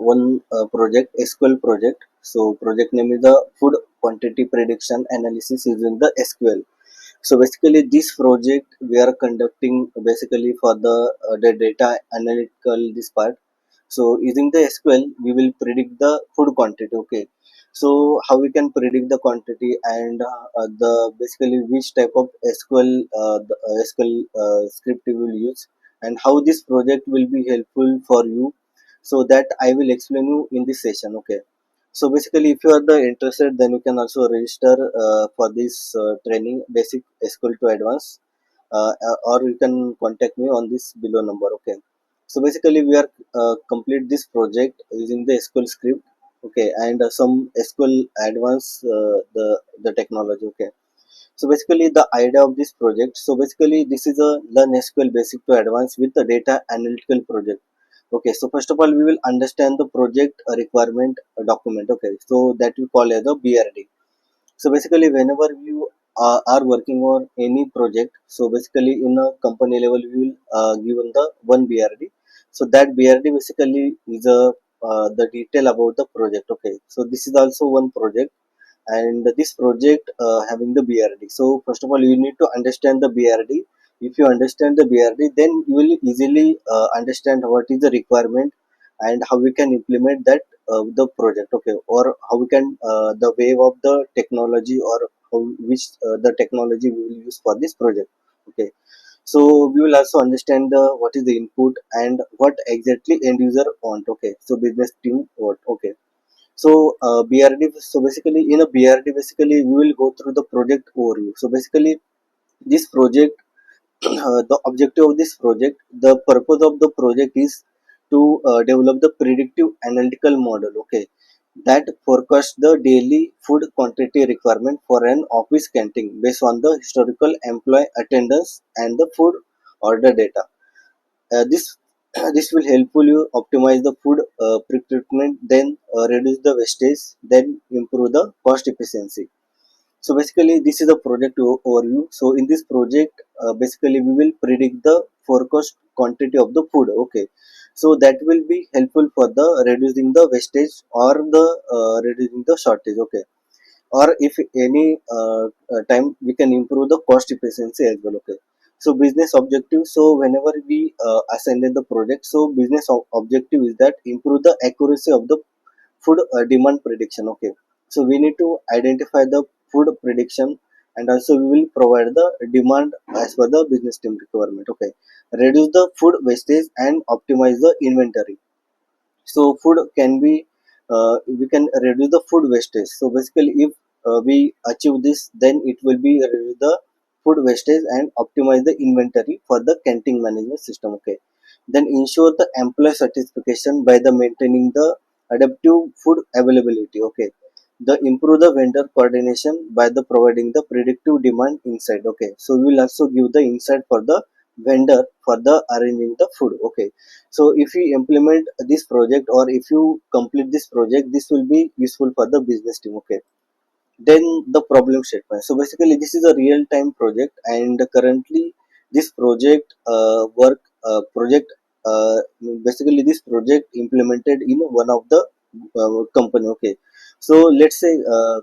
one project, SQL project. So project name is the food quantity prediction analysis using the SQL. So basically this project we are conducting basically for the data analytical this part. So using the SQL we will predict the food quantity. Okay, so how we can predict the quantity and the basically which type of SQL script we will use, and how this project will be helpful for you, so that I will explain you in this session. Okay, so basically if you are the interested, then you can also register for this training basic SQL to advanced, or you can contact me on this below number. Okay, so basically we are complete this project using the SQL script. Okay, and some SQL advanced the technology. Okay, so basically the idea of this project, so basically this is a learn SQL basic to advanced with the data analytical project. Okay, so first of all we will understand the project requirement document. Okay, so that we call as the BRD. So basically whenever you are working on any project, so basically in a company level we will given the one BRD. So that BRD basically is a the detail about the project. Okay, so this is also one project, and this project having the BRD. So first of all you need to understand the BRD. If you understand the BRD, then you will easily understand what is the requirement and how we can implement that the project. Okay, or how we can the wave of the technology, or how, which the technology we will use for this project. Okay, so we will also understand the what is the input and what exactly end user want. Okay, so business team want. Okay, so BRD. So basically, in a BRD, basically we will go through the project overview. So basically, this project, the objective of this project, the purpose of the project is to develop the predictive analytical model. Okay, that forecast the daily food quantity requirement for an office canteen based on the historical employee attendance and the food order data. This this will helpful you optimize the food procurement, then reduce the wastage, then improve the cost efficiency. So basically this is a project overview. So in this project basically we will predict the forecast quantity of the food. Okay, so that will be helpful for the reducing the wastage or the reducing the shortage. Okay, or if any time we can improve the cost efficiency as well. Okay, so business objective, so whenever we assign the project, so business objective is that improve the accuracy of the food demand prediction. Okay, so we need to identify the food prediction, and also we will provide the demand as per the business team requirement. Okay, reduce the food wastage and optimize the inventory. So food can be we can reduce the food wastage. So basically if we achieve this, then it will be reduce the food wastage and optimize the inventory for the canteen management system. Okay, then ensure the employee satisfaction by the maintaining the adaptive food availability. Okay, the improve the vendor coordination by the providing the predictive demand insight. Okay, so we will also give the insight for the vendor for the arranging the food. Okay, so if you implement this project, or if you complete this project, this will be useful for the business team. Okay, then the problem statement. So basically this is a real time project, and currently this project project basically this project implemented in one of the company. Okay, so let's say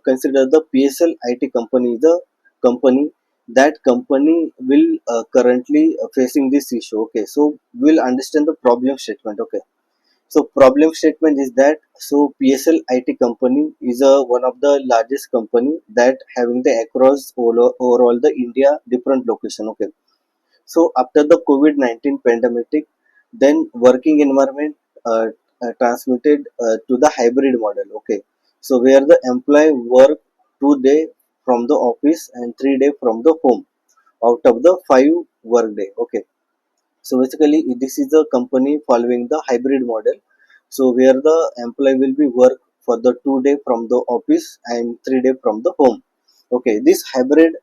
consider the PSL IT company, the company, that company will currently facing this issue. Okay, so we'll understand the problem statement. Okay, so problem statement is that, so PSL IT company is a one of the largest company that having the across overall the India different location. Okay, so after the COVID-19 pandemic, then working environment transmitted to the hybrid model. Okay, so where the employee work 2 day from the office and 3 day from the home out of the 5 work day. Okay, so basically this is a company following the hybrid model. So where the employee will be work for the 2 day from the office and 3 day from the home. Okay, this hybrid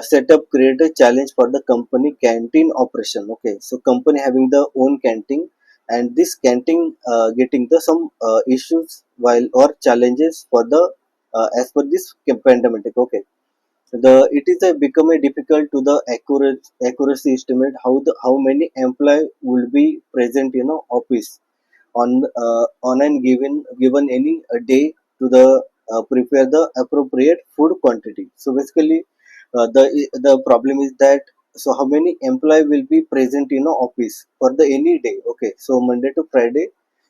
setup create a challenge for the company canteen operation. Okay, so company having the own canteen, and this canteen getting the some issues while or challenges for the as per this pandemic. Okay, the it is a become a difficult to the accuracy estimate how the how many employee will be present in a office on and given any day to the prepare the appropriate food quantity. So basically, the problem is that, so how many employee will be present in a office for the any day? Okay, so Monday to Friday.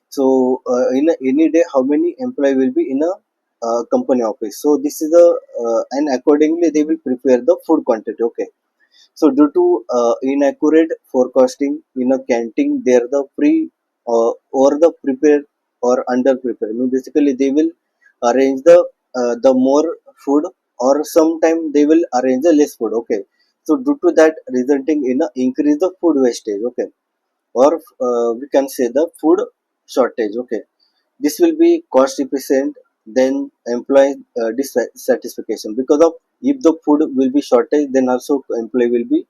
So any day, how many employee will be in a company office? So this is the and accordingly they will prepare the food quantity. Okay, so due to inaccurate forecasting in a canteen, they are the pre or the prepare or under prepare. I mean, basically, they will arrange the more food, or sometime they will arrange the less food. Okay, so due to that, resulting in a increase the food wastage. Okay, or we can say the food shortage. Okay, this will be cost efficient than employee dissatisfaction, because of if the food will be shortage, then also employee will be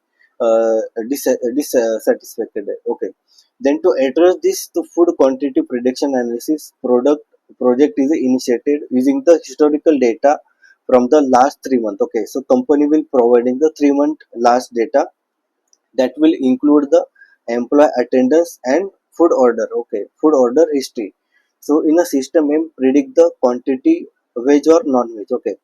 dissatisfied. Okay, then to address this, the food quantity prediction analysis product project is initiated using the historical data from the last 3 months. Okay, so company will providing the 3 month last data that will include the employee attendance and food order. Okay, food order history. So in a system aim predict the quantity veg or non-veg. Okay,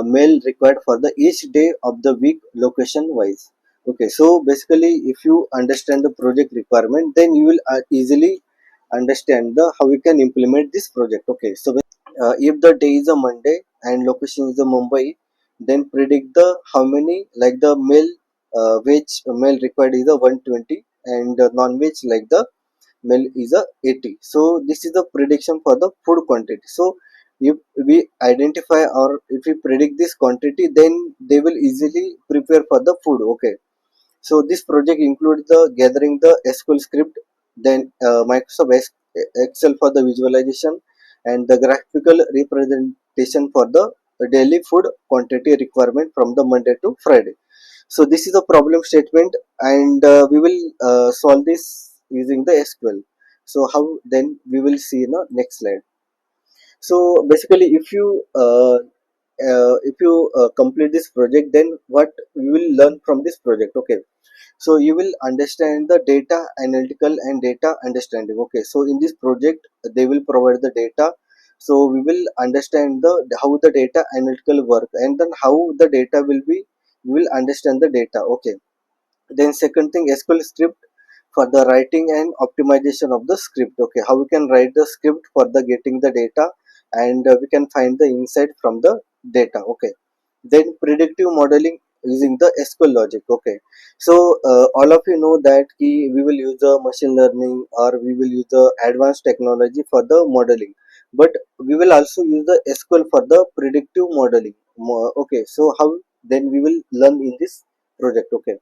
meal required for the each day of the week location wise. Okay, so basically if you understand the project requirement, then you will easily understand the how we can implement this project. Okay, so if the day is a Monday and location is a Mumbai, then predict the how many, like the male veg male required is a 120, and non-veg like the male is a 80. So this is the prediction for the food quantity. So if we identify or if we predict this quantity, then they will easily prepare for the food. Okay, so this project includes the gathering the SQL script, then Microsoft Excel for the visualization, and the graphical representation for the daily food quantity requirement from the Monday to Friday. So this is a problem statement, and we will solve this using the SQL. So how, then we will see in the next slide. So basically, if you complete this project, then what we will learn from this project? Okay, so you will understand the data analytical and data understanding. Okay, so in this project they will provide the data, so we will understand the how the data analytical work, and then how the data will be, we will understand the data. Okay, then second thing, SQL script for the writing and optimization of the script. Okay, how we can write the script for the getting the data, and we can find the insight from the data. Okay, then predictive modeling using the SQL logic. Okay, so all of you know that we will use the machine learning, or we will use the advanced technology for the modeling, but we will also use the SQL for the predictive modeling. Okay, so how, then we will learn in this project. Okay,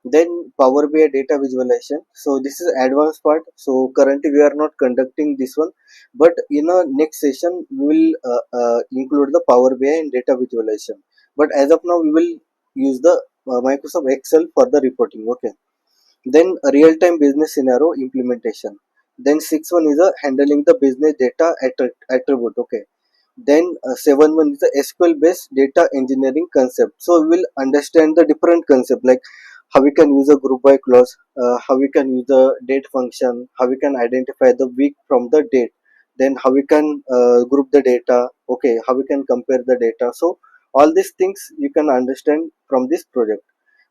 then Power BI data visualization. So this is advanced part. So currently we are not conducting this one, but in a next session we will include the Power BI and data visualization. But as of now we will use the Microsoft Excel for the reporting. Okay, then real-time business scenario implementation. Then sixth one is handling the business data attribute. Okay, then seven one is the SQL based data engineering concept. So we will understand the different concept, like how we can use a group by clause, how we can use the date function, how we can identify the week from the date, then how we can group the data. Okay, how we can compare the data. So all these things you can understand from this project.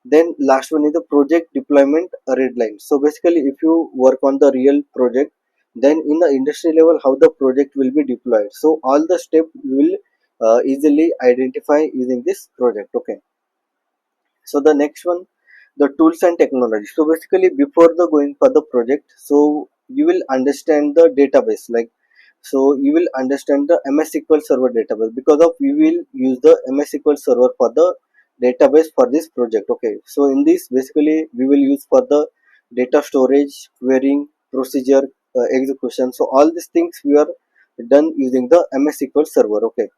Then last one is the project deployment red line. So basically if you work on the real project, then in the industry level how the project will be deployed, so all the step you will easily identify using this project. Okay, so the next one, the tools and technology. So basically before the going for the project, so you will understand the database, like, so you will understand the MS SQL Server database, because of you will use the MS SQL Server for the database for this project. Okay, so in this basically we will use for the data storage, querying, procedure, execution. So all these things we are done using the MS SQL Server. Okay,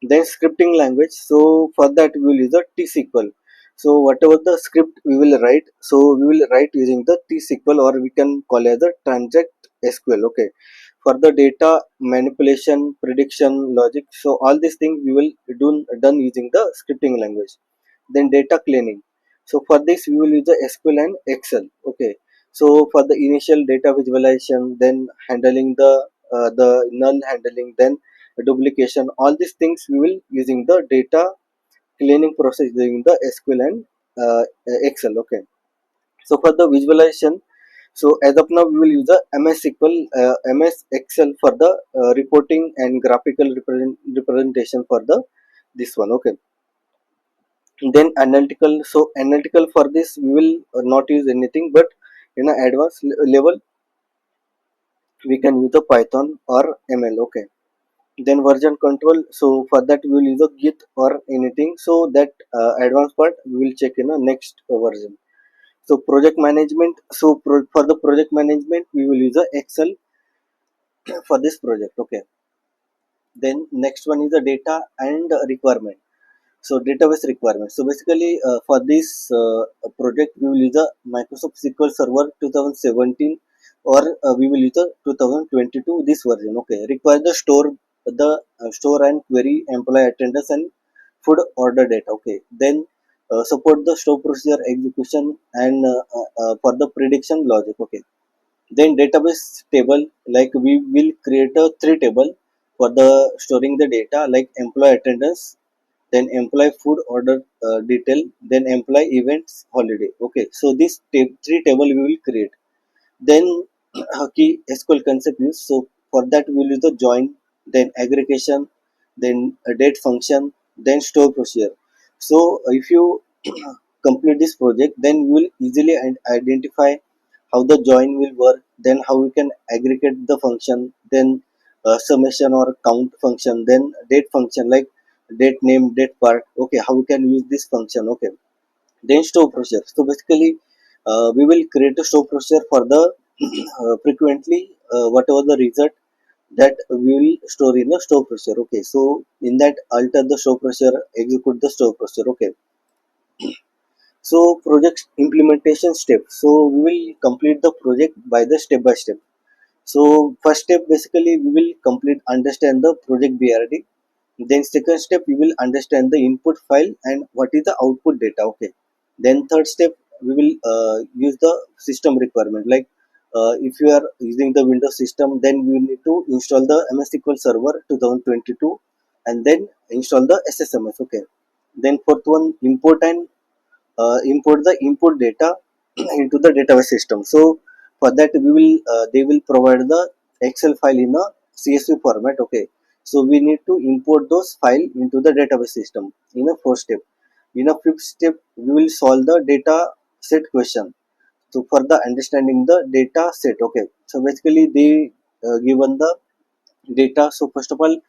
then scripting language. So for that we will use the T-SQL. So whatever the script we will write, so we will write using the T-SQL, or we can call it the transact SQL. Okay, for the data manipulation, prediction, logic, so all these things we will do done using the scripting language. Then data cleaning, so for this we will use the SQL and Excel. Okay, So for the initial data visualization, then handling the null handling, then duplication, all these things we will using the data cleaning process using the SQL and Excel. Okay. So for the visualization, so as of now we will use the MS Excel for the reporting and graphical representation for the this one. Okay. Then analytical, so analytical for this we will not use anything, but in an advanced level we can use the Python or ML. Okay. Then version control, so for that we will use a Git or anything, so that advanced part we will check in the next version. So project management, so for the project management we will use a Excel for this project. Okay. Then next one is the data and requirement. So database requirement, so basically for this project we will use a Microsoft SQL Server 2017, or we will use a 2022 this version. Okay. Require the store and query employee attendance and food order data. Okay. Then support the store procedure execution and for the prediction logic. Okay. Then database table, like we will create a three table for the storing the data, like employee attendance, then employee food order detail, then employee events holiday. Okay. So this three table we will create. Then key SQL concept use, so for that we will use the join, then aggregation, then a date function, then store procedure. So if you complete this project, then you will easily identify how the join will work, then how we can aggregate the function, then summation or count function, then date function, like date name, date part. Okay. How we can use this function. Okay. Then store procedure, so basically we will create a store procedure for the frequently whatever the result that we will store in the store procedure. Okay. So in that alter the store procedure, execute the store procedure. Okay. So project implementation step, so we will complete the project by the step by step. So first step, basically we will complete understand the project BRD. Then second step we will understand the input file and what is the output data. Okay. Then third step we will use the system requirement, like if you are using the Windows system, then we need to install the MS SQL Server 2022 and then install the SSMS. Okay. Then fourth one, import and import the input data into the database system. So for that we will they will provide the Excel file in a CSV format. Okay. So we need to import those file into the database system in a fourth step. In a fifth step we will solve the data set question, so for the understanding the data set. Okay. So basically they given the data, so first of all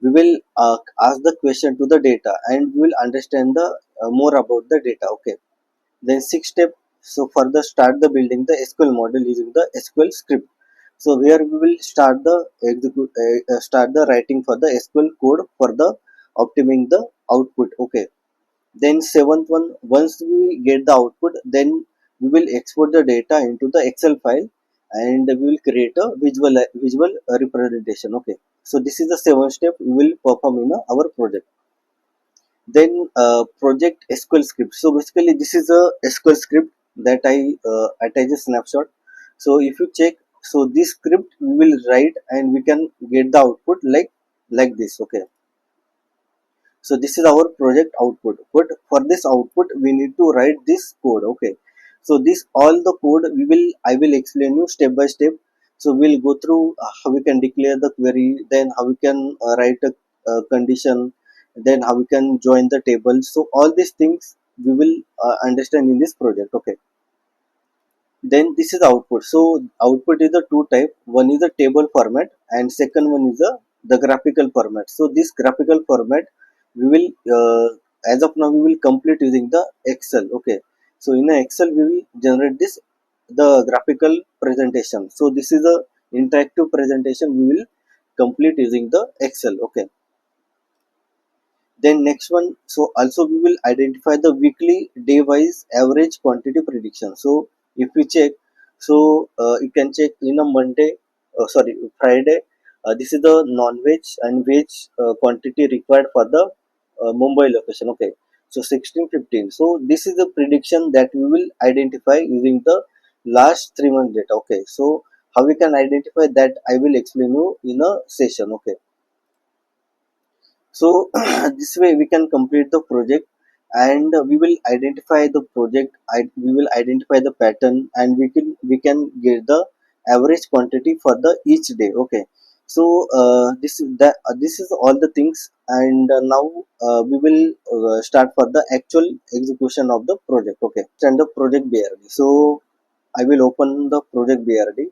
we will ask the question to the data and we will understand the more about the data. Okay. Then sixth step, so further start the building the SQL model using the SQL script. So here we will start the writing for the SQL code for the optimizing the output. Okay. Then seventh one, once we get the output, then we will export the data into the Excel file and we will create a visual representation. Okay. So this is the seventh step we will perform in our project. Then project SQL script, so basically this is a SQL script that I attach a snapshot. So if you check, so this script we will write and we can get the output like this. Okay. So this is our project output, but for this output we need to write this code. Okay. So this all the code I will explain you step by step. So we'll go through how we can declare the query, then how we can write a condition, then how we can join the table. So all these things we will understand in this project. Okay. Then this is the output. So output is the two type, one is the table format and second one is the graphical format. So this graphical format we will as of now we will complete using the Excel. Okay. So in Excel we will generate this the graphical presentation. So this is a interactive presentation we will complete using the Excel. Okay. Then next one, so also we will identify the weekly day wise average quantity prediction. So if we check, so you can check in a Monday, sorry, Friday, this is the non-veg and veg quantity required for the Mumbai location. Okay. So 16, 15. So this is the prediction that we will identify using the last 3 months data. Okay, so how we can identify that, I will explain you in a session. Okay, so this way we can complete the project, and we will identify the project. We will identify the pattern, and we can get the average quantity for the each day. Okay, so this is all the things, and now we will start for the actual execution of the project. Okay, and the project BRD. So I will open the project BRD.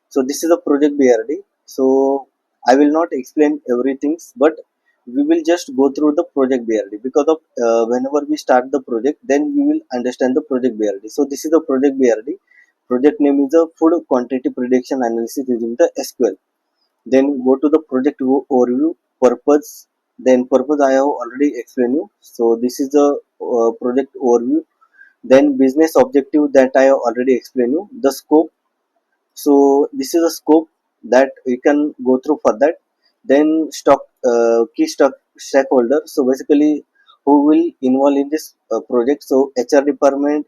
So this is a project BRD. So I will not explain everything, but we will just go through the project BRD, because of whenever we start the project, then we will understand the project BRD. So this is the project BRD. Project name is a food quantity prediction analysis using the SQL. Then go to the project overview. Purpose. Then purpose I have already explained you. So this is the project overview. Then business objective, that I have already explained you. The scope. So this is a scope that we can go through for that. Then stock, key stock stakeholder. So basically, who will involve in this project? So HR department,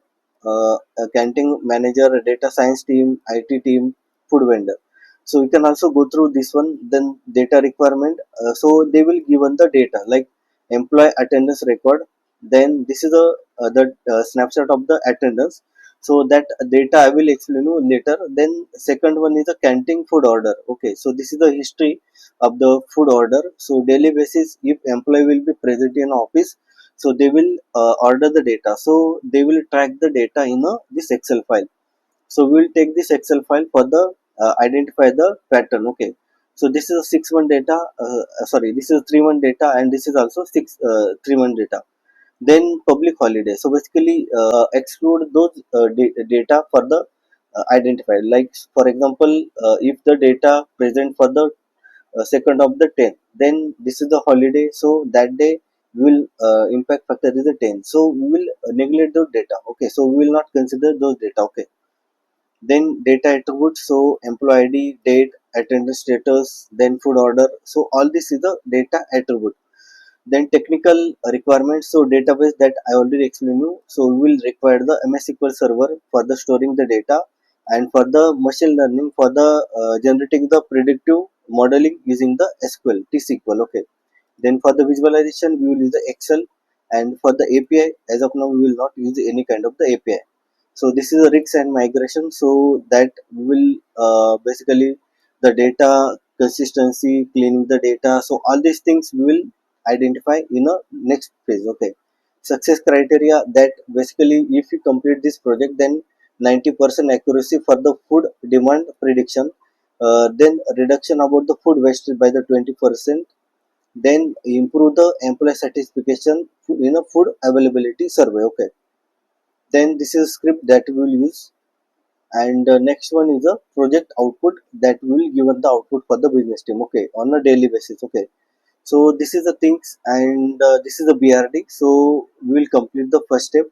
accounting manager, data science team, IT team, food vendor. So we can also go through this one. Then data requirement. So they will given the data like employee attendance record. Then this is the snapshot of the attendance. So that data I will explain you later. Then second one is a canteen food order. Okay, so this is the history of the food order. So daily basis, if employee will be present in office, so they will order the data. So they will track the data in this Excel file. So we will take this Excel file for the identify the pattern. Okay, so this is a 6 month data. Sorry, this is 3 month data, and this is also 3 month data. Then public holiday. So basically, exclude those data for the identified. Like for example, if the data present for the second of the 10th, then this is the holiday. So that day we will impact factor is the 10. So we will neglect those data. Okay, so we will not consider those data. Okay, then data attributes. So employee ID, date, attendance status, then food order. So all this is the data attribute. Then technical requirements. So database, that I already explained you. So we will require the MS SQL Server for the storing the data, and for the machine learning for the generating the predictive modeling using the SQL T-SQL. Okay, then for the visualization we will use the Excel, and for the API, as of now we will not use any kind of the API. So this is a risk and migration. So that we will basically the data consistency, cleaning the data. So all these things we will identify in a next phase. Okay, success criteria, that basically if you complete this project, then 90% accuracy for the food demand prediction. Then reduction about the food wastage by the 20%. Then improve the employee satisfaction in a food availability survey. Okay, then this is a script that we will use. And next one is a project output, that will given the output for the business team. Okay, on a daily basis. Okay, so this is the things, and this is the BRD. So we will complete the first step.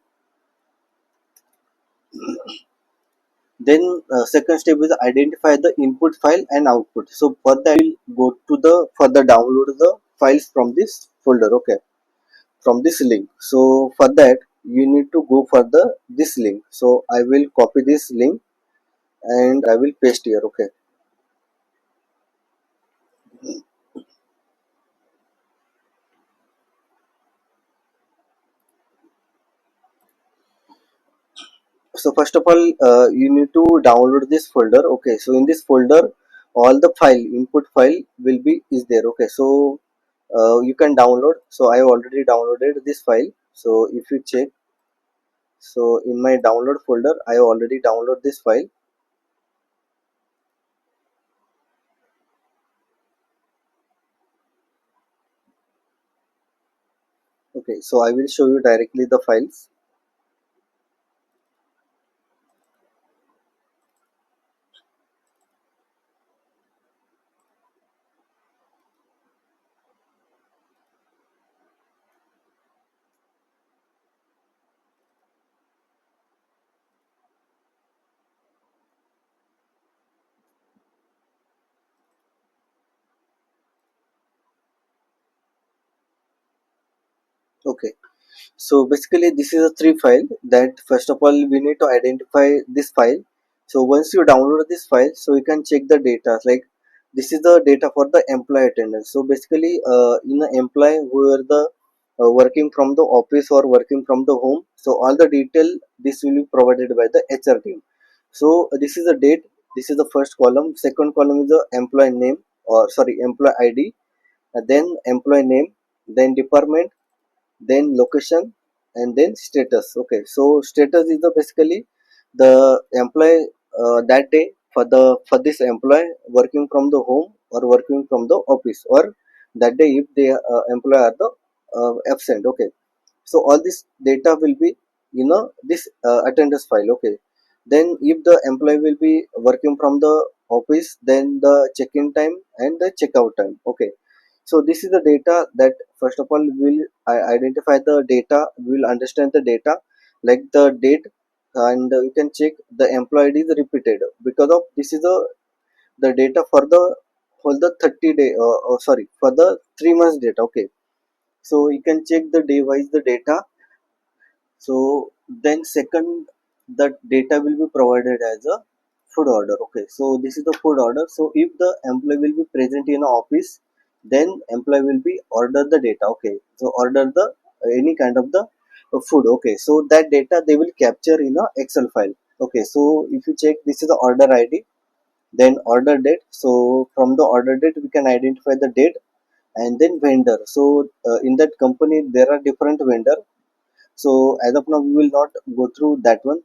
Then second step is identify the input file and output. So for that we'll go to the further download the files from this folder. Okay, from this link. So for that you need to go for the this link. So I will copy this link and I will paste here. Okay, so first of all, you need to download this folder. Okay, so in this folder all the file input file will be is there. Okay, so you can download. So I have already downloaded this file. So if you check, so in my download folder I have already downloaded this file. Okay, so I will show you directly the files. Okay, So basically this is a three file that first of all we need to identify this file. So once you download this file, so you can check the data, like this is the data for the employee attendance. So basically in the employee who are the working from the office or working from the home, so all the detail this will be provided by the HR team. So this is the date, this is the first column. Second column is the employee name, or sorry, employee ID, then employee name, then department, then location, and then status. Okay, so status is the basically the employee that day, for this employee working from the home or working from the office, or that day if the employee are the absent. Okay, so all this data will be this attendance file. Okay, then if the employee will be working from the office, then the check-in time and the checkout time. Okay, so this is the data that first of all we will identify the data, we will understand the data, like the date, and you can check the employee is repeated, because of this is the data for the whole the 30 day, sorry, for the 3 months data. Okay, so you can check the day wise the data. So then second, that data will be provided as a food order. Okay, so this is the food order. So if the employee will be present in a office, then employee will be order the data. Okay, so order the any kind of the food. Okay, so that data they will capture in a excel file. Okay, so if you check, this is the order ID, then order date. So from the order date we can identify the date, and then vendor. So in that company there are different vendor, so as of now we will not go through that one.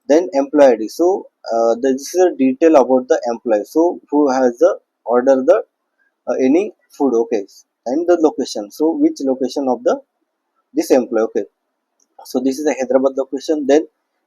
Then employee ID. So this is a detail about the employee, so who has the order the any food. Okay, and the location, so which location of the this employee. Okay, so this is the Hyderabad location. Then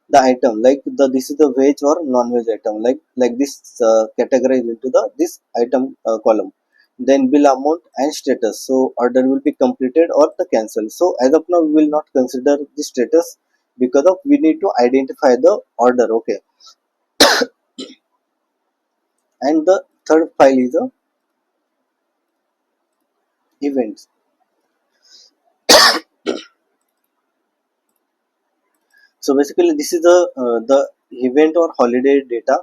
the item, like the this is the veg or non-veg item, like this categorized into the this item column. Then bill amount and status, so order will be completed or the cancel. So as of now we will not consider the status, because of we need to identify the order. Okay, and the third file is the events. So basically this is the event or holiday data.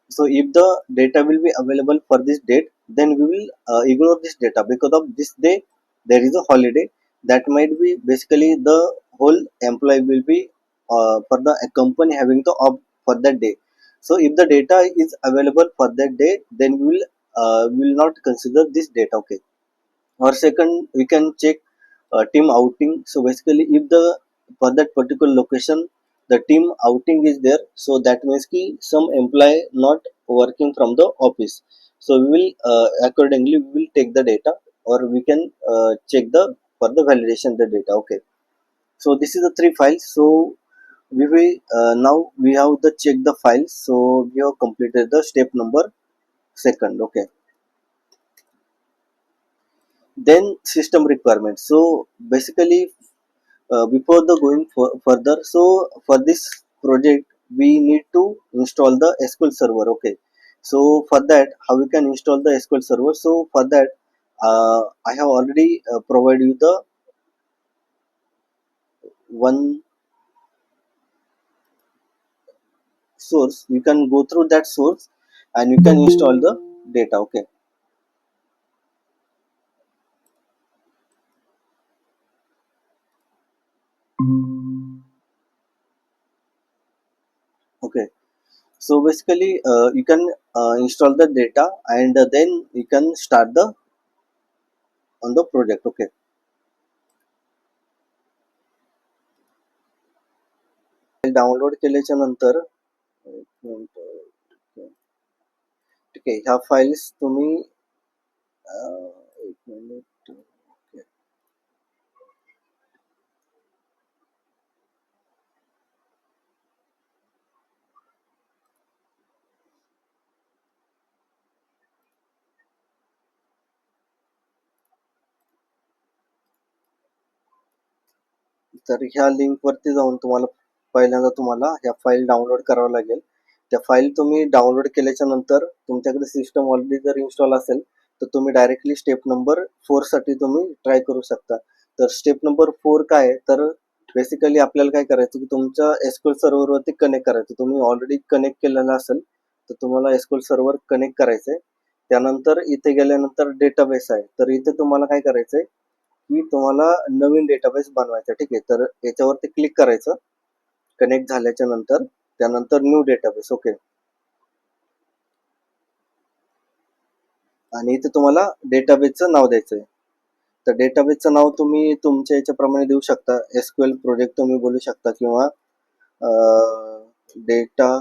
So if the data will be available for this date, then we will ignore this data, because of this day there is a holiday. That might be basically the whole employee will be for the company having the off for that day. So if the data is available for that day, then we will not consider this data. Okay, or second, we can check team outing. So basically if the for that particular location the team outing is there, so that means ki some employee not working from the office, so we will accordingly we will take the data, or we can check the for the validation the data. Okay, so this is the three files. So we will now we have the check the files. So we have completed the step number second. Okay, then system requirements. So basically before the going further, so for this project we need to install the SQL server. Okay, so for that how we can install the SQL server? So for that I have already provided you the one source. You can go through that source and you can install the data. Okay, okay, so basically you can install the data, and then you can start the on the project. Okay, download केल्याच्या नंतर एक minute. ठीक आहे, ह्या files तुम्ही एक minute. Okay, तर ह्या लिंक वरती जाऊन तुम्हाला पहिल्यांदा तुम्हाला ह्या फाईल डाउनलोड करावं लागेल. त्या फाईल तुम्ही डाउनलोड केल्याच्या नंतर तुमच्याकडे सिस्टम ऑलरेडी जर इन्स्टॉल असेल, तर तुम्ही डायरेक्टली स्टेप नंबर 4 साठी तुम्ही ट्राय करू शकता. तर स्टेप नंबर 4 काय आहे, तर बेसिकली आपल्याला काय करायचं की तुमच्या एसक्यूएल सर्व्हरवरती कनेक्ट करायचं. तुम्ही ऑलरेडी कनेक्ट केलेलं असेल तर तुम्हाला एसक्यूएल सर्व्हर कनेक्ट करायचंय. त्यानंतर इथे गेल्यानंतर डेटाबेस आहे, तर इथे तुम्हाला काय करायचंय की तुम्हाला नवीन डेटाबेस बनवायचा. ठीक आहे, तर याच्यावरती क्लिक करायचं कनेक्ट झाल्याच्या नंतर. त्यानंतर न्यू डेटाबेस. ओके, आणि इथे तुम्हाला डेटाबेसचं नाव द्यायचं आहे. तर डेटाबेसचं नाव तुम्ही तुमच्या याच्याप्रमाणे देऊ शकता. एसक्यूएल प्रोजेक्ट तुम्ही बोलू शकता किंवा डेटा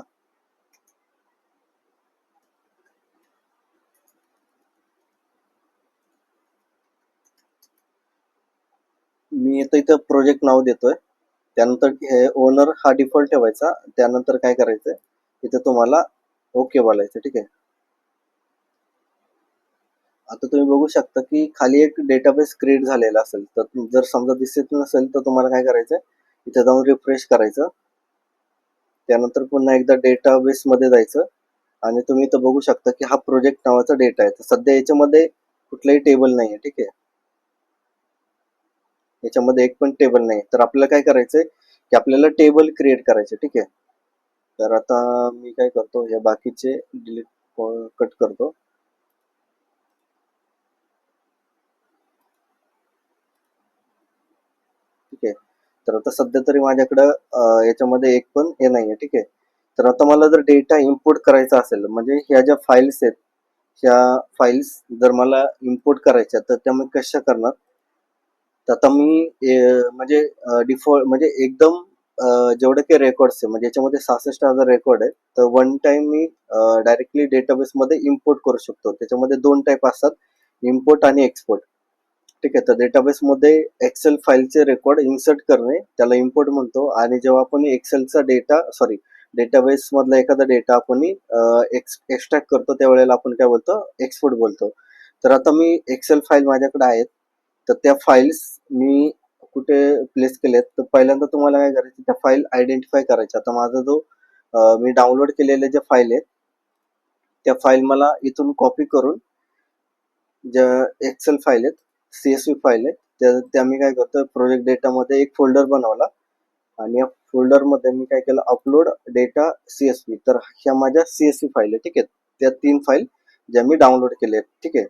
मी इथं प्रोजेक्ट नाव देतोय. त्यानंतर हे ओनर हा डिफॉल्ट ठेवायचा. त्यानंतर काय करायचंय, इथं तुम्हाला ओके बोलायचं. ठीक आहे, आता तुम्ही बघू शकता की खाली एक डेटाबेस क्रिएट झालेला असेल, तर जर समजा दिसत नसेल तर तुम्हाला काय करायचंय, इथे जाऊन रिफ्रेश करायचं. त्यानंतर पुन्हा एकदा डेटाबेस मध्ये जायचं आणि तुम्ही इथं बघू शकता की हा प्रोजेक्ट नावाचा डेटा आहे. तर सध्या याच्यामध्ये कुठलाही टेबल नाही आहे. ठीक आहे, याच्यामध्ये एक पण टेबल नाही. तर आपल्याला काय करायचंय की आपल्याला टेबल क्रिएट करायचे. ठीक आहे, तर आता मी काय करतो, या बाकीचे डिलीट कट करतो. ठीक आहे, तर आता सध्या तरी माझ्याकडं याच्यामध्ये एक पण हे नाही आहे. ठीक आहे, तर आता मला जर डेटा इम्पोर्ट करायचा असेल, म्हणजे ह्या ज्या फाईल्स आहेत, ह्या फाईल्स जर मला इम्पोर्ट करायच्या तर त्या मी कशा करणार. तर आता मी म्हणजे डिफॉल्ट म्हणजे एकदम जेवढे काही रेकॉर्ड्स आहे, म्हणजे याच्यामध्ये 66,000 रेकॉर्ड आहे. तर वन टाइम मी डायरेक्टली डेटाबेसमध्ये इम्पोर्ट करू शकतो. त्याच्यामध्ये दोन टाईप असतात, इम्पोर्ट आणि एक्सपोर्ट. ठीक आहे, तर डेटाबेसमध्ये एक्सेल फाईलचे रेकॉर्ड इन्सर्ट करणे त्याला इम्पोर्ट म्हणतो, आणि जेव्हा आपण एक्सेलचा डेटा डेटाबेस मधला एखादा डेटा आपण एक्सट्रॅक्ट करतो त्यावेळेला आपण काय बोलतो, एक्सपोर्ट बोलतो. तर आता मी एक्सेल फाईल माझ्याकडे आहेत, तर त्या फाईल्स मी कुठे प्लेस केल्यात. तर पहिल्यांदा तुम्हाला काय करायचं, त्या फाईल आयडेंटिफाय करायच्या. आता माझा जो मी डाउनलोड केलेल्या ज्या फाईल आहेत, त्या फाईल मला इथून कॉपी करून, ज्या एक्सेल फाईल आहेत, सीएसव्ही फाईल आहेत, त्या मी काय करतो, प्रोजेक्ट डेटामध्ये एक फोल्डर बनवला आणि या फोल्डरमध्ये मी काय केलं, अपलोड डेटा सीएसव्ही. तर ह्या माझ्या सीएसव्ही फाईल आहे. ठीक आहे, त्या 3 फाईल ज्या मी डाउनलोड केल्या आहेत. ठीक आहे,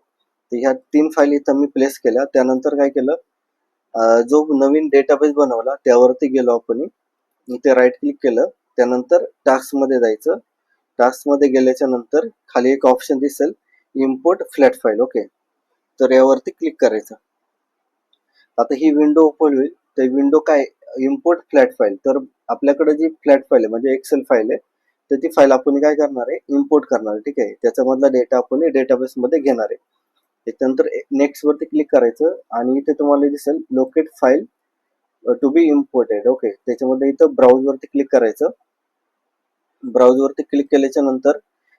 तर ह्या 3 फाईल इथं मी प्लेस केल्या. त्यानंतर काय केलं, जो नवीन डेटाबेस बनवला त्यावरती गेलो आपण, इथे राईट क्लिक केलं. त्यानंतर टास्क मध्ये जायचं. टास्क मध्ये गेल्याच्या नंतर खाली एक ऑप्शन दिसेल, इम्पोर्ट फ्लॅट फाईल. ओके, तर यावरती क्लिक करायचं. आता ही विंडो ओपन होईल. तर विंडो काय, इम्पोर्ट फ्लॅट फाईल. तर आपल्याकडे जी फ्लॅट फाईल आहे म्हणजे एक्सेल फाईल आहे, तर ती फाईल आपण काय करणार आहे, इम्पोर्ट करणार आहे. ठीक आहे, त्याच्यामधला डेटा आपण डेटाबेस मध्ये घेणार आहे. त्याच्यानंतर नेक्स्ट वरती क्लिक करायचं आणि इथे तुम्हाला दिसेल locate file to be imported. Okay, त्याच्यामध्ये इथं ब्राउज वरती क्लिक करायचं. ब्राउज वरती क्लिक केल्याच्या नंतर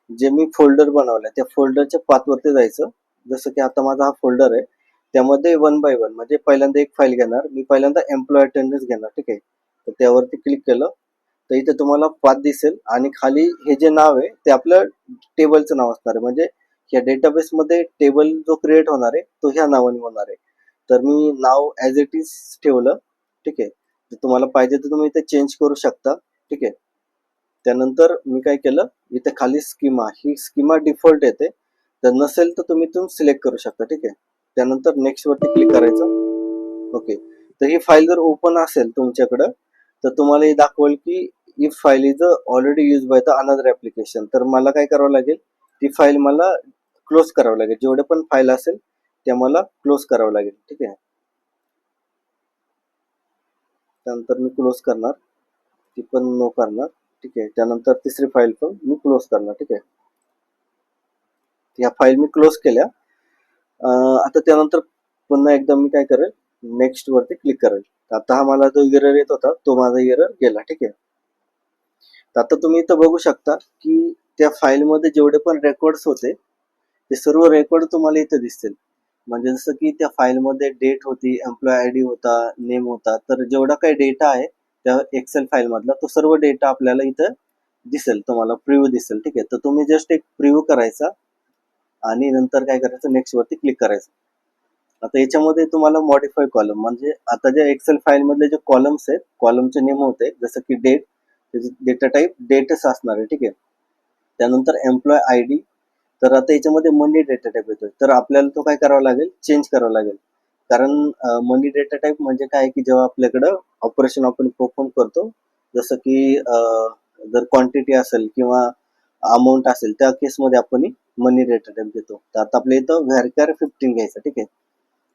जे मी फोल्डर बनवलाय त्या फोल्डरच्या पाथ वरती जायचं. जसं की आता माझा हा फोल्डर आहे, त्यामध्ये वन बाय वन म्हणजे पहिल्यांदा एक फाईल घेणार मी, पहिल्यांदा एम्प्लॉय अटेंडन्स घेणार. ठीक आहे, तर त्यावरती क्लिक केलं तर इथे तुम्हाला पाथ दिसेल आणि खाली हे जे नाव आहे ते आपलं टेबलचं नाव असणार आहे. म्हणजे या डेटाबेसमध्ये टेबल जो क्रिएट होणार आहे तो ह्या नावाने होणार आहे. तर मी नाव ॲज इट इज ठेवलं. ठीक आहे, जर तुम्हाला पाहिजे तर तुम्ही इथे चेंज करू शकता. ठीक आहे, त्यानंतर मी काय केलं, इथे खाली स्कीमा, ही स्कीमा डिफॉल्ट येते. जर नसेल तर तुम्ही इथून सिलेक्ट करू शकता. ठीक आहे, त्यानंतर नेक्स्ट वरती क्लिक करायचं. ओके, तर ही फाईल जर ओपन असेल तुमच्याकडं तर तुम्हाला हे दाखवेल की if file is already use by the another application. तर मला काय करावं लागेल, ती फाईल मला क्लोज करावं लागेल. जेवढे पण फाईल असेल त्या मला क्लोज करावं लागेल. ठीक आहे, त्यानंतर मी क्लोज करणार, ती पण नो करणार. ठीक आहे, त्यानंतर तिसरी फाईल पण मी क्लोज करणार. ठीक आहे, ह्या फाईल मी क्लोज केल्या. आता त्यानंतर पुन्हा एकदा मी काय करेल, नेक्स्ट वरती क्लिक करेल. आता हा मला जो एरर येत होता तो माझा एरर गेला. ठीक आहे, तर आता तुम्ही इथं बघू शकता की त्या फाईलमध्ये जेवढे पण रेकॉर्ड्स होते ते सर्व रेकॉर्ड तुम्हाला इथे दिसतील. म्हणजे जसं की त्या फाईलमध्ये डेट होती, एम्प्लॉय आय डी होता, नेम होता. तर जेवढा काही डेटा आहे त्या एक्सेल फाईल मधला तो सर्व डेटा आपल्याला इथं दिसेल, तुम्हाला प्रिव्ह्यू दिसेल. ठीक आहे, तर तुम्ही जस्ट एक प्रिव्ह्यू करायचा आणि नंतर काय करायचं, नेक्स्ट वरती क्लिक करायचं. आता याच्यामध्ये तुम्हाला मॉडिफाय कॉलम म्हणजे आता जे एक्सेल फाईल मधले जे कॉलम्स आहेत, कॉलमचे नेम होते जसं की डेट, डेटा टाईप डेटच असणार आहे, ठीक आहे. त्यानंतर एम्प्लॉय आय डी, तर आता याच्यामध्ये मनी डेटा टाईप येतोय, तर आपल्याला तो काय करावा लागेल, चेंज करावा लागेल. कारण मनी डेटा टाईप म्हणजे काय की जेव्हा आपल्याकडं ऑपरेशन आपण परफॉर्म करतो, जसं की जर क्वांटिटी असेल किंवा अमाऊंट असेल त्या केसमध्ये आपण मनी डेटा टाईप घेतो. तर आता आपल्या इथं व्हॅरकॅर 15 घ्यायचं, ठीक आहे.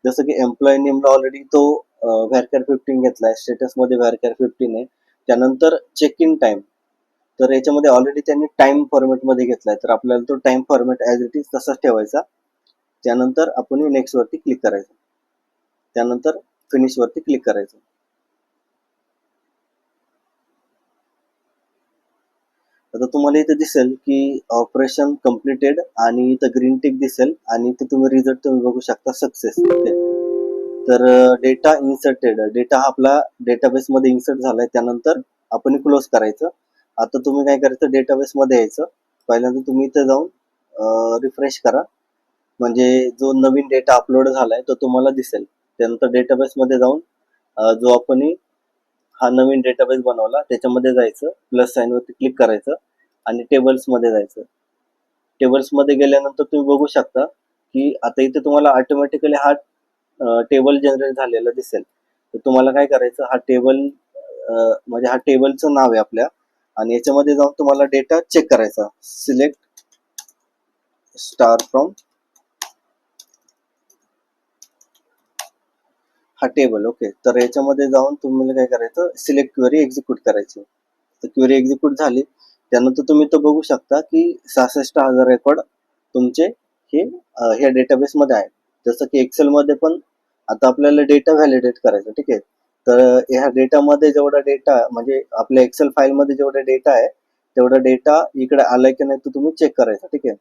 जसं की एम्प्लॉय नेमला ऑलरेडी तो व्हॅरकॅर 15 घेतलाय, स्टेटसमध्ये व्हॅरकॅर 15 आहे. त्यानंतर चेक इन टाइम, तर याच्यामध्ये ऑलरेडी त्यांनी टाइम फॉर्मॅटमध्ये घेतलाय, तर आपल्याला तो time format as it is तसाच ठेवायचा. त्यानंतर आपण नेक्स्ट वरती क्लिक करायचं, त्यानंतर फिनिश वरती क्लिक करायचं. आता तुम्हाला इथे दिसेल की ऑपरेशन कम्प्लिटेड आणि इथं ग्रीन टिक दिसेल आणि इथे तुम्ही रिझल्ट तुम्ही बघू शकता सक्सेस. तर डेटा इन्सर्टेड, डेटा हा आपला डेटाबेस मध्ये इन्सर्ट झालाय, त्यानंतर आपण क्लोज करायचं. आता तुम्ही काय करायचं, डेटाबेस मध्ये यायचं. पहिल्यांदा तुम्ही इथे जाऊन रिफ्रेश करा, म्हणजे जो नवीन डेटा अपलोड झालाय तो तुम्हाला दिसेल. त्यानंतर डेटाबेस मध्ये जाऊन जो आपण हा नवीन डेटाबेस बनवला त्याच्यामध्ये जायचं, प्लस साइन वरती क्लिक करायचं आणि टेबल्स मध्ये जायचं. टेबल्स मध्ये गेल्यानंतर तुम्ही बघू शकता की आता इथे तुम्हाला ऑटोमॅटिकली हा टेबल जनरेट झालेला दिसेल. तर तुम्हाला काय करायचं, हा टेबल म्हणजे हा टेबलचं नाव आहे आपल्या, आणि याच्यामध्ये जाऊन तुम्हाला डेटा चेक करायचा. सिलेक्ट स्टार फ्रॉम हा टेबल, ओके. तर याच्यामध्ये जाऊन तुम्हाला काय करायचं, सिलेक्ट क्वेरी एक्झिक्यूट करायची. तर क्वेरी एक्झिक्यूट झाली, त्यानंतर तुम्ही तो बघू शकता की 66,000 रेकॉर्ड तुमचे हे ह्या डेटाबेस मध्ये आहे. जसं की एक्सेल मध्ये पण आता आपल्याला डेटा व्हॅलिडेट करायचा, ठीक आहे. तर ह्या डेटामध्ये जेवढा डेटा म्हणजे आपल्या एक्सेल फाईल मध्ये जेवढा डेटा आहे तेवढा डेटा इकडे आलाय की नाही तो तुम्ही चेक करायचा, ठीक आहे.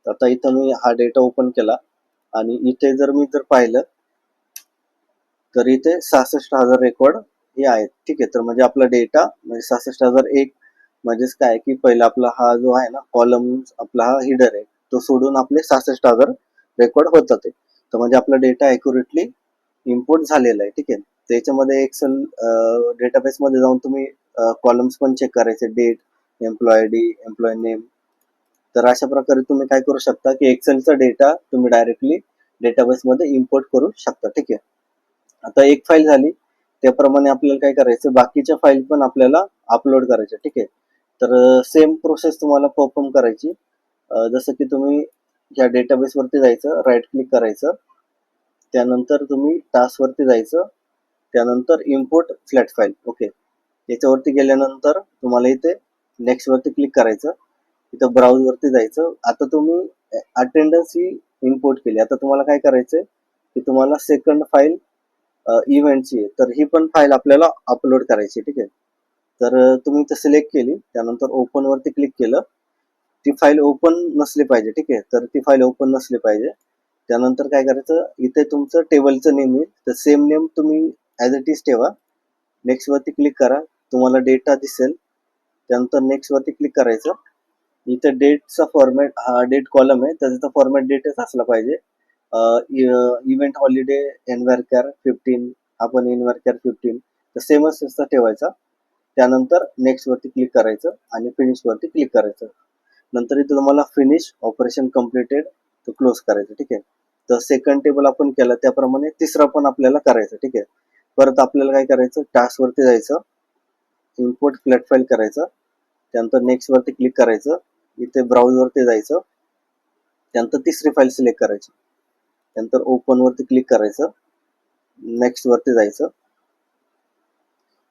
आता इथं मी हा डेटा ओपन केला आणि इथे जर मी पाहिलं तर इथे 66,000 रेकॉर्ड हे आहेत, ठीक आहे. तर म्हणजे आपला डेटा म्हणजे 66,001 म्हणजेच काय की पहिला आपला हा जो आहे ना कॉलम, आपला हा हिडर आहे, तो सोडून आपले 66,000 रेकॉर्ड होतात ते. तर म्हणजे आपला डेटा ॲक्युरेटली इम्पोर्ट झालेला आहे, ठीक आहे. त्याच्यामध्ये एक्सेल डेटाबेस मध्ये जाऊन तुम्ही कॉलम्स पण चेक करायचे, date, employ D, employ name. तर अशा प्रकारे तुम्ही काय करू शकता की एक्सेलचा डेटा तुम्ही डायरेक्टली डेटाबेस मध्ये इम्पोर्ट करू शकता, ठीक आहे. आता एक फाईल झाली, त्याप्रमाणे आपल्याला काय करायचं, बाकीच्या फाईल पण आपल्याला अपलोड करायच्या, ठीक आहे. तर सेम प्रोसेस तुम्हाला परफॉर्म करायची. जसं की तुम्ही ह्या डेटाबेस वरती जायचं, राईट क्लिक करायचं, त्यानंतर तुम्ही टास्क वरती जायचं, त्यानंतर इम्पोर्ट फ्लॅट फाईल, ओके. याच्यावरती गेल्यानंतर तुम्हाला इथे नेक्स्ट वरती क्लिक करायचं, इथं ब्राउज वरती जायचं. आता तुम्ही अटेंडन्स ही इम्पोर्ट केली, आता तुम्हाला काय करायचंय की तुम्हाला सेकंड फाईल इव्हेंटची आहे, तर ही पण फाईल आपल्याला अपलोड करायची, ठीक आहे. तर तुम्ही इथं सिलेक्ट केली, त्यानंतर ओपन वरती क्लिक केलं, ती फाईल ओपन नसली पाहिजे, ठीक आहे. तर ती फाईल ओपन नसली पाहिजे. त्यानंतर काय करायचं, इथे तुमचं टेबलचं नेम येईल, तर सेम नेम तुम्ही ॲज इट इज ठेवा. नेक्स्ट वरती क्लिक करा, तुम्हाला डेटा दिसेल. त्यानंतर नेक्स्ट वरती क्लिक करायचं. इथे डेटचा फॉर्मॅट, हा डेट कॉलम आहे तर त्याचा फॉर्मॅट डेटच असला पाहिजे. इव्हेंट हॉलिडे एनव्हायरकॅर 15, आपण एनव्हायरकॅर 15 तर सेमच तसा ठेवायचा. त्यानंतर नेक्स्ट वरती क्लिक करायचं आणि फिनिश वरती क्लिक करायचं. नंतर इथे तुम्हाला फिनिश ऑपरेशन कम्प्लिटेड तो क्लोज करायचं, ठीक आहे. तर सेकंड टेबल आपण केला त्याप्रमाणे तिसरा पण आपल्याला करायचं, ठीक आहे. परत आपल्याला काय करायचं, टास्क वरती जायचं, इम्पोर्ट फ्लॅट फाईल करायचं, त्यानंतर नेक्स्ट वरती क्लिक करायचं, इथे ब्राउज वरती जायचं, त्यानंतर तिसरी फाईल सिलेक्ट करायची, त्यानंतर ओपन वरती क्लिक करायचं, नेक्स्ट वरती जायचं.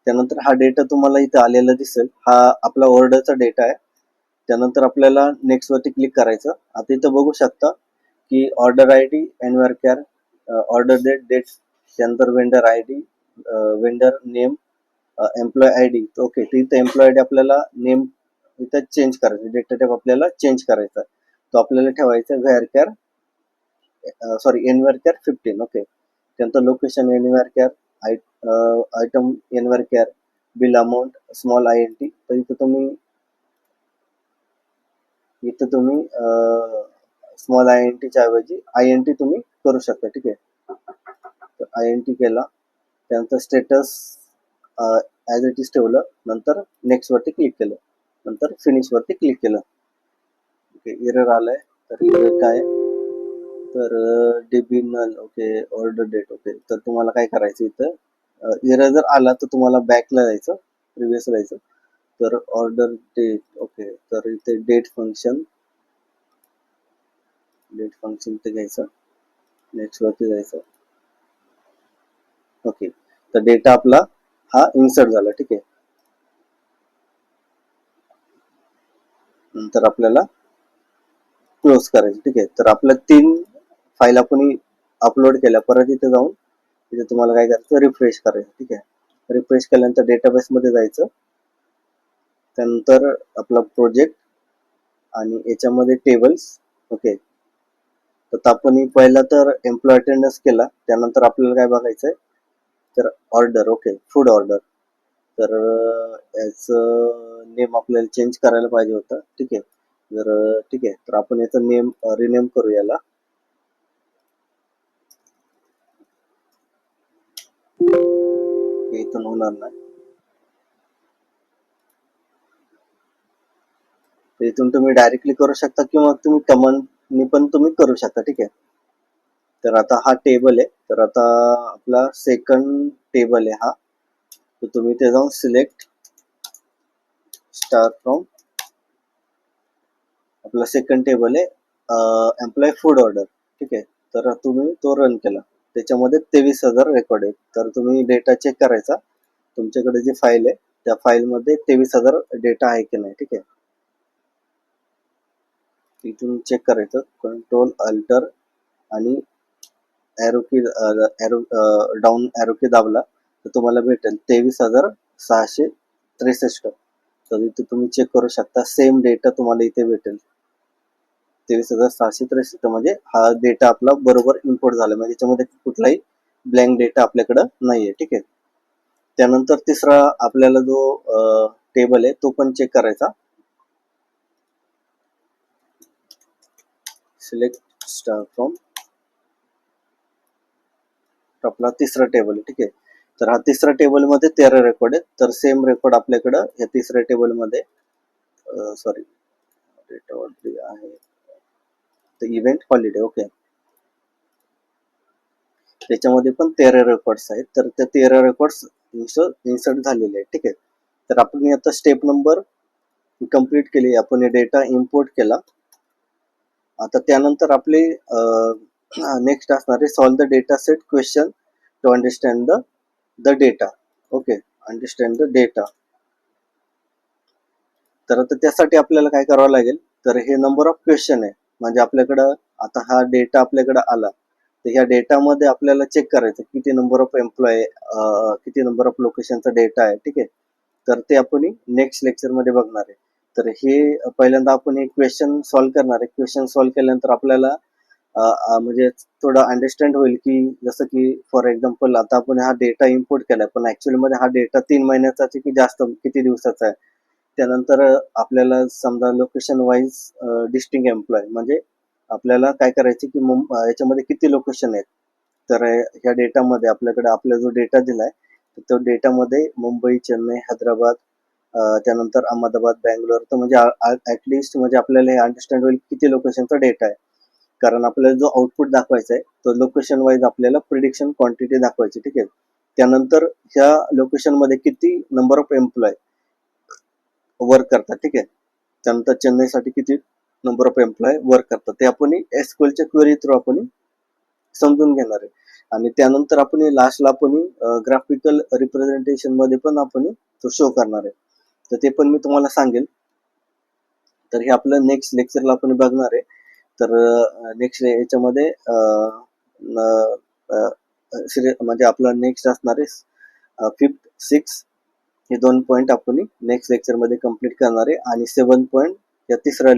त्यानंतर हा डेटा तुम्हाला इथे आलेला दिसेल, हा आपला ऑर्डरचा डेटा आहे. त्यानंतर आपल्याला नेक्स्ट वरती क्लिक करायचं. आता इथं बघू शकता की order I D, nvarchar, order date, date, त्यानंतर vendor I D, vendor name, employee I D, okay. तर इथं एम्प्लॉय आय डी आपल्याला नेम इथं चेंज करायचं, डेटा टाईप आपल्याला चेंज करायचा, तो आपल्याला ठेवायचा व्हेअरकॅर, सॉरी एनव्हायरकॅर 15, ओके. त्यानंतर location nvarchar, item nvarchar, bill amount small I N T. तर इथं तुम्ही स्मॉल आय एन टीच्या ऐवजी आय एन टी तुम्ही करू शकता. ठीक आहे, तर INT केला, त्यानंतर स्टेटस ॲज इट इज ठेवलं, नंतर नेक्स्ट वरती क्लिक केलं, नंतर फिनिश वरती क्लिक केलं. ओके, एरर आलाय. तर एरर काय, तर DB null. Okay, order date. Okay, तर तुम्हाला काय करायचं इथं, एरर जर आला तर तुम्हाला बॅकला जायचं, प्रिव्हियसला जायचं. तर ऑर्डर डेट. ओके, तर इथे डेट फंक्शन इथे घ्यायचं, नेक्स्ट वरती जायचं. ओके, तर डेटा आपला हा इन्सर्ट झाला. ठीक आहे, नंतर आपल्याला क्लोज करायचं. ठीक आहे, तर आपल्या 3 फाईल आपण अपलोड केल्या. परत इथे जाऊन इथे तुम्हाला काय करायचं, रिफ्रेश करायचं. ठीक आहे, रिफ्रेश केल्यानंतर डेटाबेस मध्ये जायचं, त्यानंतर आपला प्रोजेक्ट आणि याच्यामध्ये टेबल्स. ओके, तर आपण पहिला तर एम्प्लॉय अटेंडन्स केला, त्यानंतर आपल्याला काय बघायचंय, तर ऑर्डर. Okay, food order. तर याचं नेम आपल्याला चेंज करायला पाहिजे होतं. ठीक आहे, तर ठीक आहे, तर आपण याचं नेम रिनेम करू याला. इथून होणार नाही, तर इथून तुम्ही डायरेक्टली करू शकता किंवा तुम्ही कमांडनी पण तुम्ही करू शकता. ठीक आहे, तर आता हा टेबल आहे, तर आता आपला सेकंड टेबल आहे हा, तर तुम्ही ते जाऊन सिलेक्ट स्टार फ्रॉम, आपला सेकंड टेबल आहे एम्प्लॉय फूड ऑर्डर. ठीक आहे, तर तुम्ही तो रन केला, त्याच्यामध्ये 23,000 रेकॉर्ड आहे. तर तुम्ही डेटा चेक करायचा, तुमच्याकडे जी फाईल आहे त्या फाईलमध्ये 23,000 डेटा आहे की नाही. ठीक आहे, इथून चेक करायचं, कंट्रोल अल्टर आणि एरो की डाऊन एरो की दाबला तर तुम्हाला भेटेल 23,663. तर इथे तुम्ही चेक करू शकता, सेम डेटा तुम्हाला इथे भेटेल 23,663. म्हणजे हा डेटा आपला बरोबर इम्पोर्ट झाला, म्हणजे याच्यामध्ये कुठलाही ब्लँक डेटा आपल्याकडं नाहीये. ठीक आहे, त्यानंतर तिसरा आपल्याला जो टेबल आहे तो पण चेक करायचा. सिलेक्ट स्टार फ्रॉम, आपला तिसरा टेबल आहे. ठीक आहे, तर हा तिसरा टेबल मध्ये 13 रेकॉर्ड आहे. तर सेम रेकॉर्ड आपल्याकडं या तिसऱ्या टेबल मध्ये सॉरी डेटा ऑलरेडी आहे, तर इव्हेंट हॉलिडे. ओके, त्याच्यामध्ये पण 13 रेकॉर्ड्स आहेत, तर त्या 13 रेकॉर्ड्स इन्सर्ट झालेले आहेत. ठीक आहे, तर आपण आता स्टेप नंबर कंप्लीट केली, आपण डेटा इम्पोर्ट केला. आता त्यानंतर आपले नेक्स्ट असणारे solve the data set question to understand the data. Okay, understand the data. तर आता त्यासाठी आपल्याला काय करावं लागेल, तर हे नंबर ऑफ क्वेश्चन आहे, म्हणजे आपल्याकडं आता हा डेटा आपल्याकडे आला, तर ह्या डेटामध्ये आपल्याला चेक करायचं किती नंबर ऑफ एम्प्लॉय, किती नंबर ऑफ लोकेशनचा डेटा आहे. ठीक आहे, तर ते आपण नेक्स्ट लेक्चर मध्ये बघणार आहे. तर हे पहिल्यांदा आपण एक क्वेश्चन सॉल्व्ह करणार आहे. क्वेश्चन सॉल्व्ह केल्यानंतर आपल्याला म्हणजे थोडं अंडरस्टँड होईल की, जसं की फॉर एक्झाम्पल आता आपण हा डेटा इम्पोर्ट केलाय, पण ऍक्च्युअली मध्ये हा डेटा 3 महिन्याचा आहे की जास्त किती दिवसाचा आहे. त्यानंतर आपल्याला समजा लोकेशन वाईज डिस्टिंक्ट एम्प्लॉय, म्हणजे आपल्याला काय करायचे की याच्यामध्ये किती लोकेशन आहेत. तर ह्या डेटामध्ये आपल्याकडे आपला जो डेटा दिलाय, तो डेटामध्ये मुंबई, चेन्नई, हैदराबाद, त्यानंतर अहमदाबाद, बँगलोर, तर म्हणजे ऍटलिस्ट म्हणजे आपल्याला हे अंडरस्टँड होईल किती लोकेशनचा डेटा आहे. कारण आपल्याला जो आउटपुट दाखवायचा आहे तो लोकेशन वाईज आपल्याला प्रिडिक्शन क्वांटिटी दाखवायची. ठीक आहे, त्यानंतर ह्या लोकेशन मध्ये किती नंबर ऑफ एम्प्लॉय वर्क करतात. ठीक आहे, त्यानंतर चेन्नईसाठी किती नंबर ऑफ एम्प्लॉय वर्क करतात, ते आपण एसक्यूएलच्या क्वेरी थ्रू आपण समजून घेणार आहे. आणि त्यानंतर आपण लास्टला आपण ग्राफिकल रिप्रेझेंटेशन मध्ये पण आपण तो शो करणार आहे, तर ते पण मी तुम्हाला सांगेल. तर हे आपलं नेक्स्ट लेक्चरला आपण बघणार आहे. तर नेक्स्ट याच्यामध्ये म्हणजे आपलं नेक्स्ट असणार आहे 5th 6th हे 2 पॉईंट आपण नेक्स्ट लेक्चर मध्ये कंप्लीट करणार आहे, आणि 7th पॉईंट या तिसऱ्या